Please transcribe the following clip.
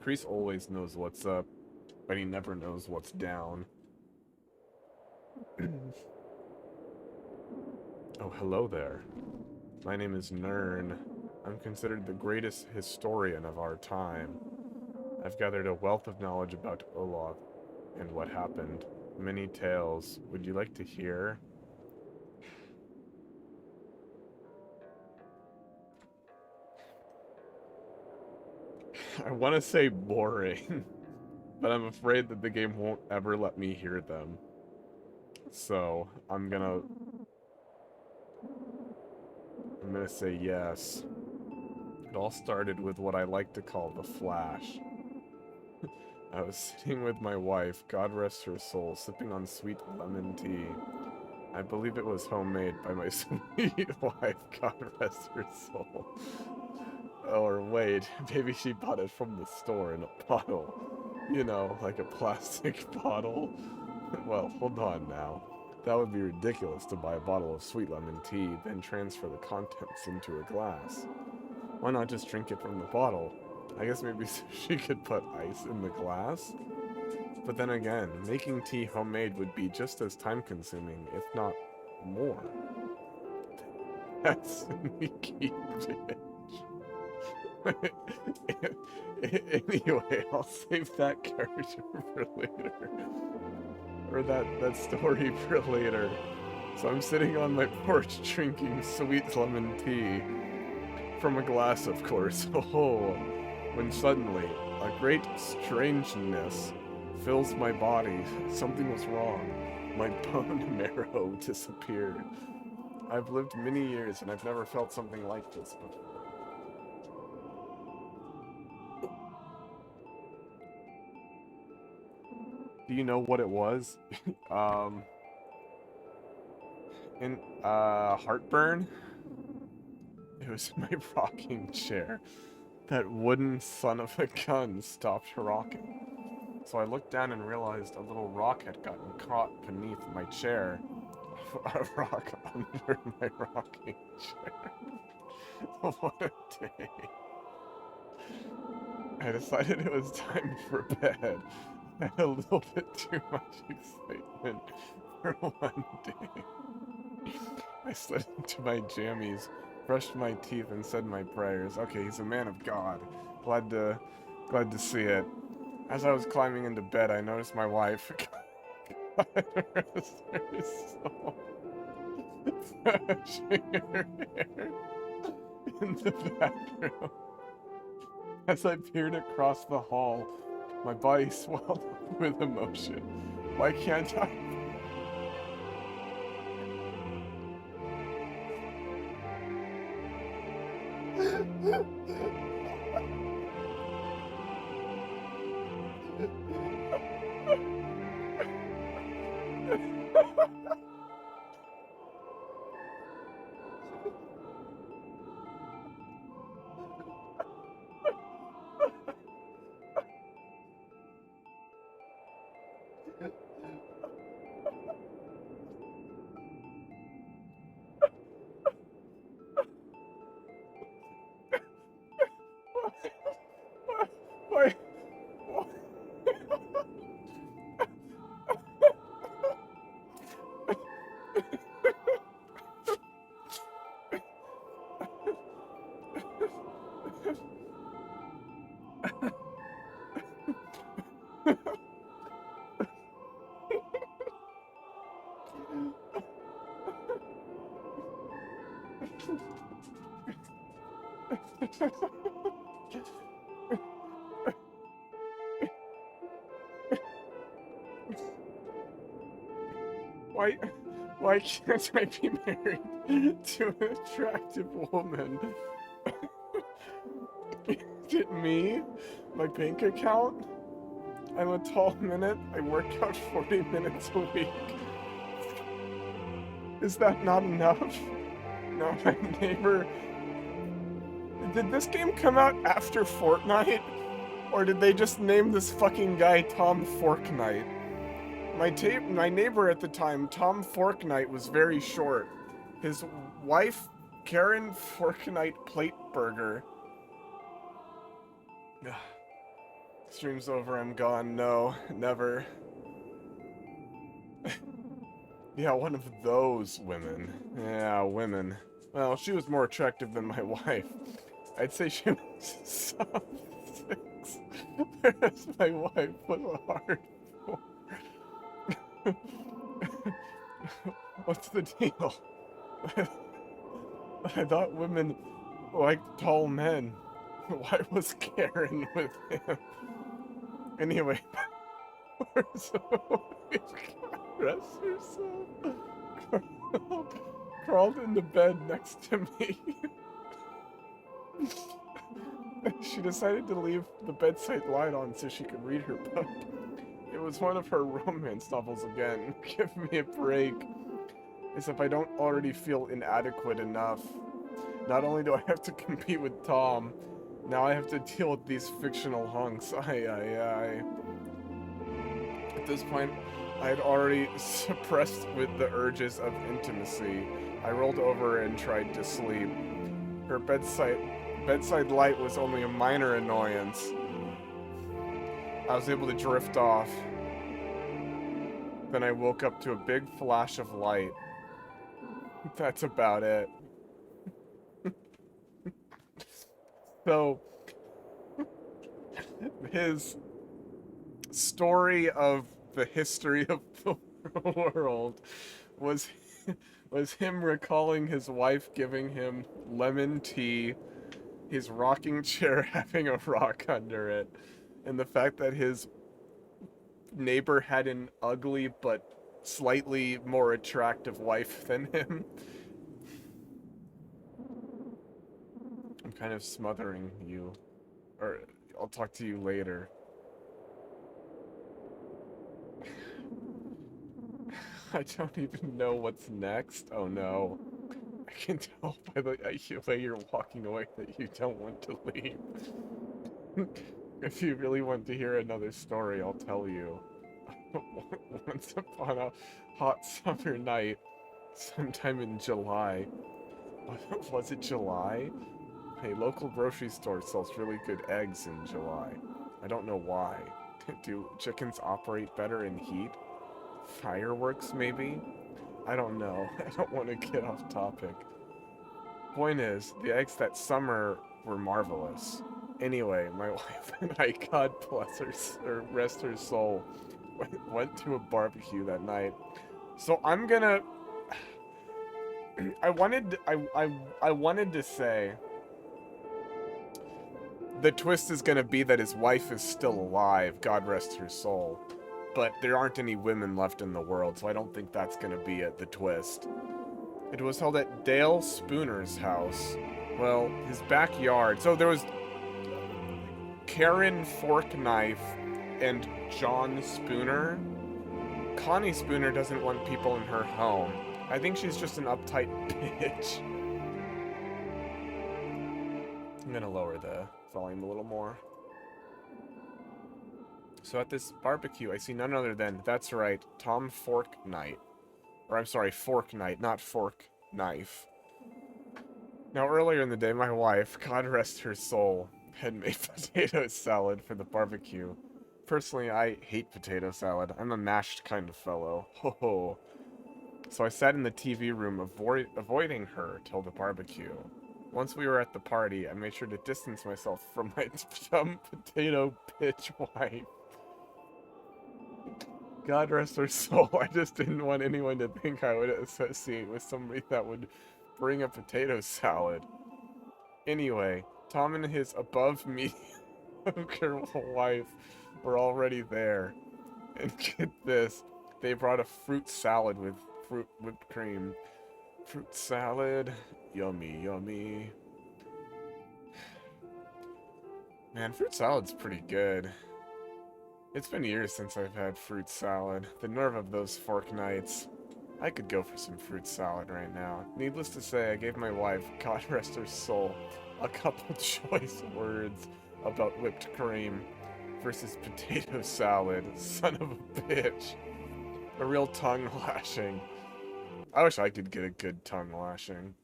priest always knows what's up, but he never knows what's down. Oh, hello there. My name is Nern. I'm considered the greatest historian of our time. I've gathered a wealth of knowledge about Olaf and what happened. Many tales. Would you like to hear? I want to say boring, but I'm afraid that the game won't ever let me hear them. So, I'm gonna say yes. It all started with what I like to call the Flash. I was sitting with my wife, God rest her soul, sipping on sweet lemon tea. I believe it was homemade by my sweet wife, God rest her soul. Or wait, maybe she bought it from the store in a bottle. You know, like a plastic bottle. Well, hold on now. That would be ridiculous to buy a bottle of sweet lemon tea, then transfer the contents into a glass. Why not just drink it from the bottle? I guess maybe she could put ice in the glass? But then again, making tea homemade would be just as time-consuming, if not more. That's sneaky bitch. Anyway, I'll save that character for later. Or that story for later. So I'm sitting on my porch drinking sweet lemon tea. From a glass, of course. Oh, when suddenly, a great strangeness fills my body. Something was wrong. My bone marrow disappeared. I've lived many years and I've never felt something like this before. Do you know what it was? um, heartburn? It was my rocking chair. That wooden son of a gun stopped rocking. So I looked down and realized a little rock had gotten caught beneath my chair. A rock under my rocking chair. What a day. I decided it was time for bed. I had a little bit too much excitement for one day. I slid into my jammies, brushed my teeth, and said my prayers. Okay, he's a man of God. Glad to see it. As I was climbing into bed, I noticed my wife, God rest her soul, brushing her hair in the bathroom. As I peered across the hall, my body swelled up with emotion. Why can't I? Why? Why? Why can't I be married to an attractive woman? Is it me? My bank account? I'm a tall minute. I work out 40 minutes a week. Is that not enough? No, my neighbor. Did this game come out after Fortnite? Or did they just name this fucking guy Tom Forknight? My neighbor at the time, Tom Forknight, was very short. His wife, Karen Forknight Plateburger. Stream's over, I'm gone. No, never. Yeah, one of those women. Yeah, women. Well, she was more attractive than my wife. I'd say she was sub 6, whereas my wife was a hard 4. What's the deal? I thought women liked tall men. Why was Karen with him? Anyway, rest herself. Crawled into bed next to me. She decided to leave the bedside light on so she could read her book. It was one of her romance novels again. Give me a break. As if I don't already feel inadequate enough. Not only do I have to compete with Tom, now I have to deal with these fictional hunks. Aye. At this point, I had already suppressed with the urges of intimacy. I rolled over and tried to sleep. Her bedside light was only a minor annoyance. I was able to drift off. Then I woke up to a big flash of light. That's about it. So, his story of the history of the world was him recalling his wife giving him lemon tea, his rocking chair having a rock under it, and the fact that his neighbor had an ugly but slightly more attractive wife than him. I'm kind of smothering you. Or, I'll talk to you later. I don't even know what's next. Oh no. I can tell by the way you're walking away that you don't want to leave. If you really want to hear another story, I'll tell you. Once upon a hot summer night, sometime in July. Was it July? A local grocery store sells really good eggs in July. I don't know why. Do chickens operate better in heat? Fireworks, maybe? I don't know. I don't want to get off topic. Point is, the eggs that summer were marvelous. Anyway, my wife and I, God bless her, or rest her soul, went to a barbecue that night. So I'm gonna... I wanted to say... The twist is gonna be that his wife is still alive, God rest her soul. But there aren't any women left in the world, so I don't think that's gonna be the twist. It was held at Dale Spooner's house. Well, his backyard. So there was Karen Forkknife and John Spooner. Connie Spooner doesn't want people in her home. I think she's just an uptight bitch. I'm gonna lower the volume a little more. So at this barbecue, I see none other than, that's right, Tom Forkknight. Or I'm sorry, Forkknight, not Fork Knife. Now earlier in the day, my wife, God rest her soul, had made potato salad for the barbecue. Personally, I hate potato salad. I'm a mashed kind of fellow. Ho ho. So I sat in the TV room avoiding her till the barbecue. Once we were at the party, I made sure to distance myself from my dumb potato bitch wife. God rest her soul, I just didn't want anyone to think I would associate with somebody that would bring a potato salad. Anyway, Tom and his above-mediocre wife were already there. And get this, they brought a fruit salad with whipped cream. Fruit salad, yummy, yummy. Man, fruit salad's pretty good. It's been years since I've had fruit salad. The nerve of those Forkknights. I could go for some fruit salad right now. Needless to say, I gave my wife, God rest her soul, a couple choice words about whipped cream versus potato salad. Son of a bitch. A real tongue lashing. I wish I could get a good tongue lashing.